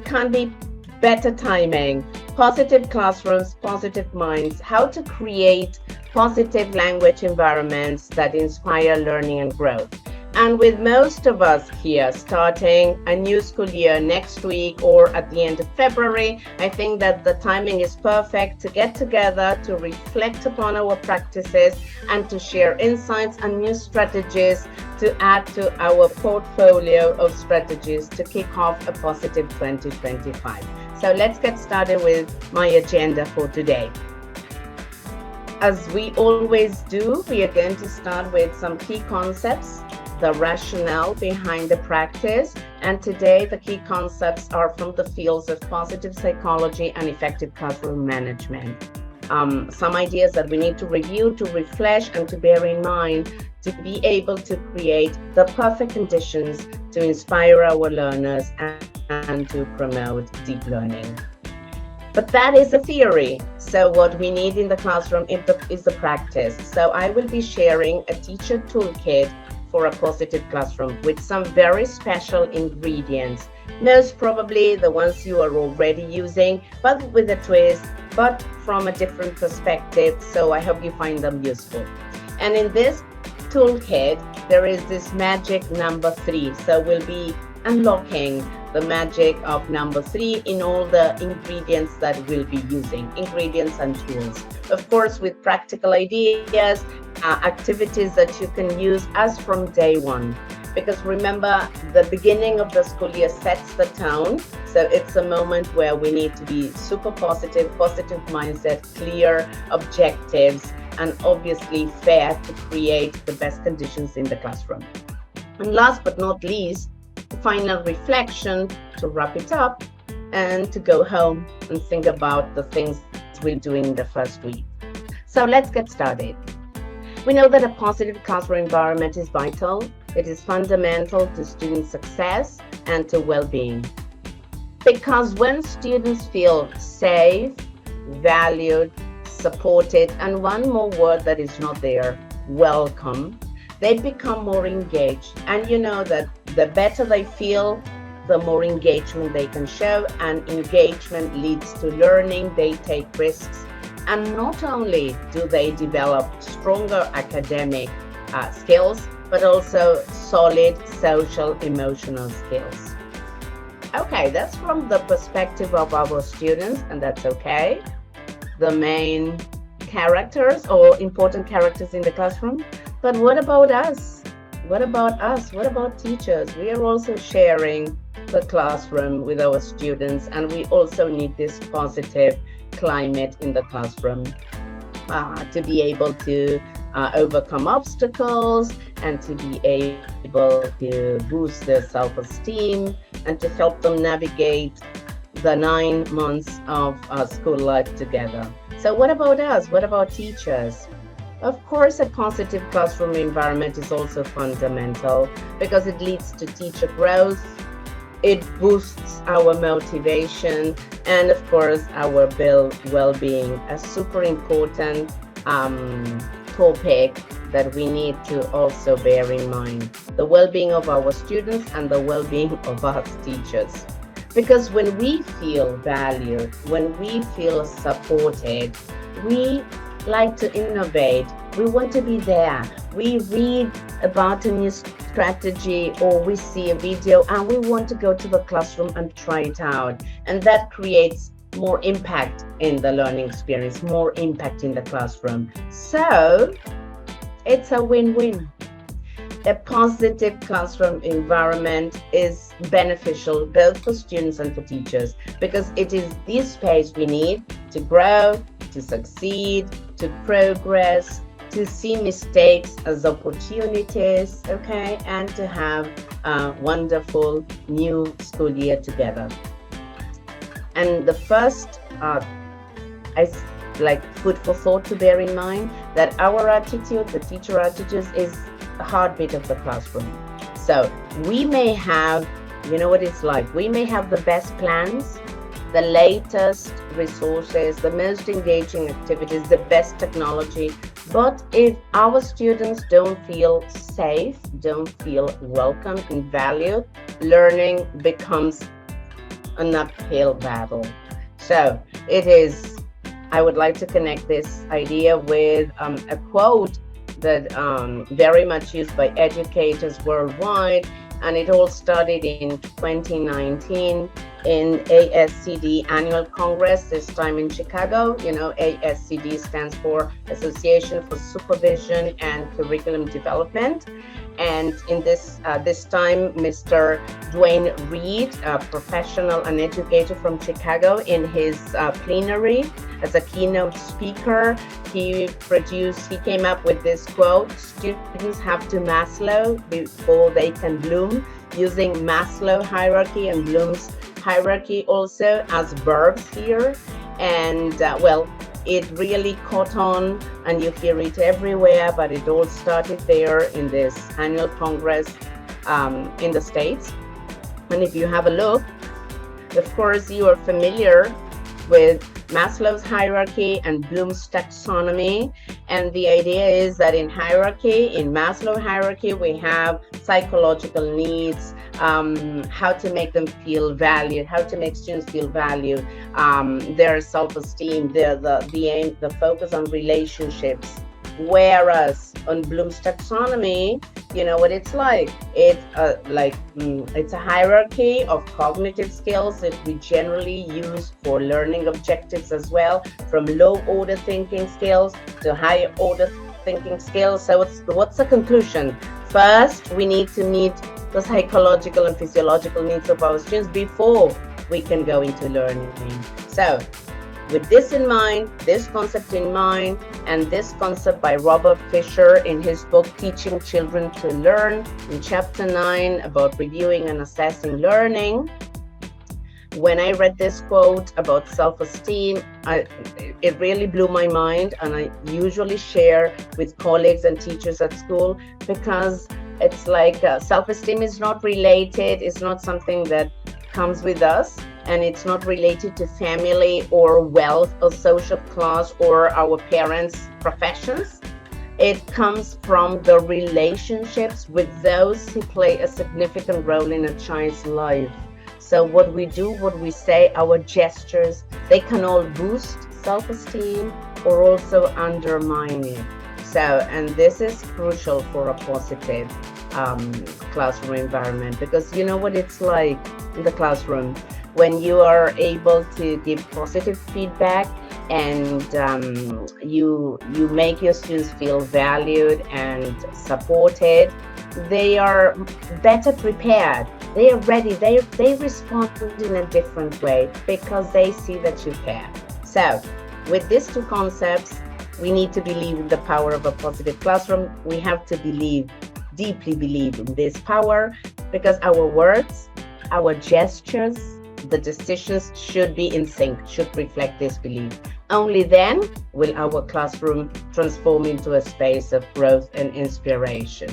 it can't be better timing. Positive classrooms, positive minds, how to create positive language environments that inspire learning and growth. And with most of us here starting a new school year next week or at the end of February, I think that the timing is perfect to get together, to reflect upon our practices and to share insights and new strategies to add to our portfolio of strategies to kick off a positive 2025. So let's get started with my agenda for today. As we always do, we are going to start with some key concepts, the rationale behind the practice, and today the key concepts are from the fields of positive psychology and effective classroom management. Some ideas that we need to review, to refresh, and to bear in mind to be able to create the perfect conditions to inspire our learners and to promote deep learning. But that is a theory. So what we need in the classroom is the practice. So I will be sharing a teacher toolkit for a positive classroom with some very special ingredients, most probably the ones you are already using, but with a twist, but from a different perspective. So I hope you find them useful. And in this toolkit, there is this magic number 3. So we'll be unlocking the magic of number 3 in all the ingredients that we'll be using, ingredients and tools. Of course, with practical ideas, activities that you can use as from day one. Because remember, the beginning of the school year sets the tone. So it's a moment where we need to be super positive mindset, clear objectives, and obviously fair to create the best conditions in the classroom. And last but not least, final reflection to wrap it up and to go home and think about the things we're doing in the first week. So let's get started. We know that a positive classroom environment is vital. It is fundamental to student success and to well-being. Because when students feel safe, valued, supported, and one more word that is not there, welcome, they become more engaged. And you know that the better they feel, the more engagement they can show, and engagement leads to learning. They take risks, and not only do they develop stronger academic skills, but also solid social emotional skills. Okay, that's from the perspective of our students, and that's okay. The main characters or important characters in the classroom. But what about us? What about us? What about teachers? We are also sharing the classroom with our students, and we also need this positive climate in the classroom to be able to overcome obstacles and to be able to boost their self-esteem and to help them navigate the 9 months of school life together. So what about us? What about teachers? Of course, a positive classroom environment is also fundamental because it leads to teacher growth, it boosts our motivation, and of course, our well-being, a super important topic that we need to also bear in mind. The well-being of our students and the well-being of us teachers. Because when we feel valued, when we feel supported, we like to innovate. We want to be there. We read about a new strategy or we see a video and we want to go to the classroom and try it out. And that creates more impact in the learning experience, more impact in the classroom. So it's a win-win. A positive classroom environment is beneficial both for students and for teachers because it is this space we need to grow, to succeed, to progress, to see mistakes as opportunities, okay, and to have a wonderful new school year together. And the first, food for thought to bear in mind that our attitude, the teacher attitudes, is the heartbeat of the classroom. So we may have, you know what it's like, we may have the best plans, the latest resources, the most engaging activities, the best technology, but if our students don't feel safe, don't feel welcome and valued, learning becomes an uphill battle. So it is, I would like to connect this idea with a quote that very much used by educators worldwide, and it all started in 2019 in ASCD Annual Congress, this time in Chicago. You know, ASCD stands for Association for Supervision and Curriculum Development. And in this time, Mr. Dwayne Reed, a professional and educator from Chicago, in his plenary as a keynote speaker, he came up with this quote: students have to Maslow before they can bloom, using Maslow hierarchy and Bloom's hierarchy also as verbs here. And well, it really caught on, and you hear it everywhere, but it all started there in this annual congress in the States. And if you have a look, of course, you are familiar with Maslow's hierarchy and Bloom's taxonomy. And the idea is that in Maslow hierarchy, we have psychological needs, how to make them feel valued, how to make students feel valued, their self-esteem, the focus on relationships. Whereas on Bloom's taxonomy, you know what it's like. It's a hierarchy of cognitive skills that we generally use for learning objectives as well, from low order thinking skills to high order thinking skills. So what's the conclusion? First, we need to meet the psychological and physiological needs of our students before we can go into learning. So with this in mind, this concept in mind, and this concept by Robert Fisher in his book, Teaching Children to Learn, in chapter 9 about reviewing and assessing learning, when I read this quote about self-esteem, it really blew my mind, and I usually share with colleagues and teachers at school, because it's like self-esteem is not related, it's not something that comes with us, and it's not related to family or wealth or social class or our parents' professions. It comes from the relationships with those who play a significant role in a child's life. So what we do, what we say, our gestures, they can all boost self-esteem or also undermine it. So, and this is crucial for a positive classroom environment, because you know what it's like in the classroom when you are able to give positive feedback and you make your students feel valued and supported. They are better prepared, they are ready, they respond in a different way because they see that you care. So with these two concepts, we need to believe in the power of a positive classroom. We have to deeply believe in this power, because our words, our gestures, the decisions should be in sync, should reflect this belief. Only then will our classroom transform into a space of growth and inspiration.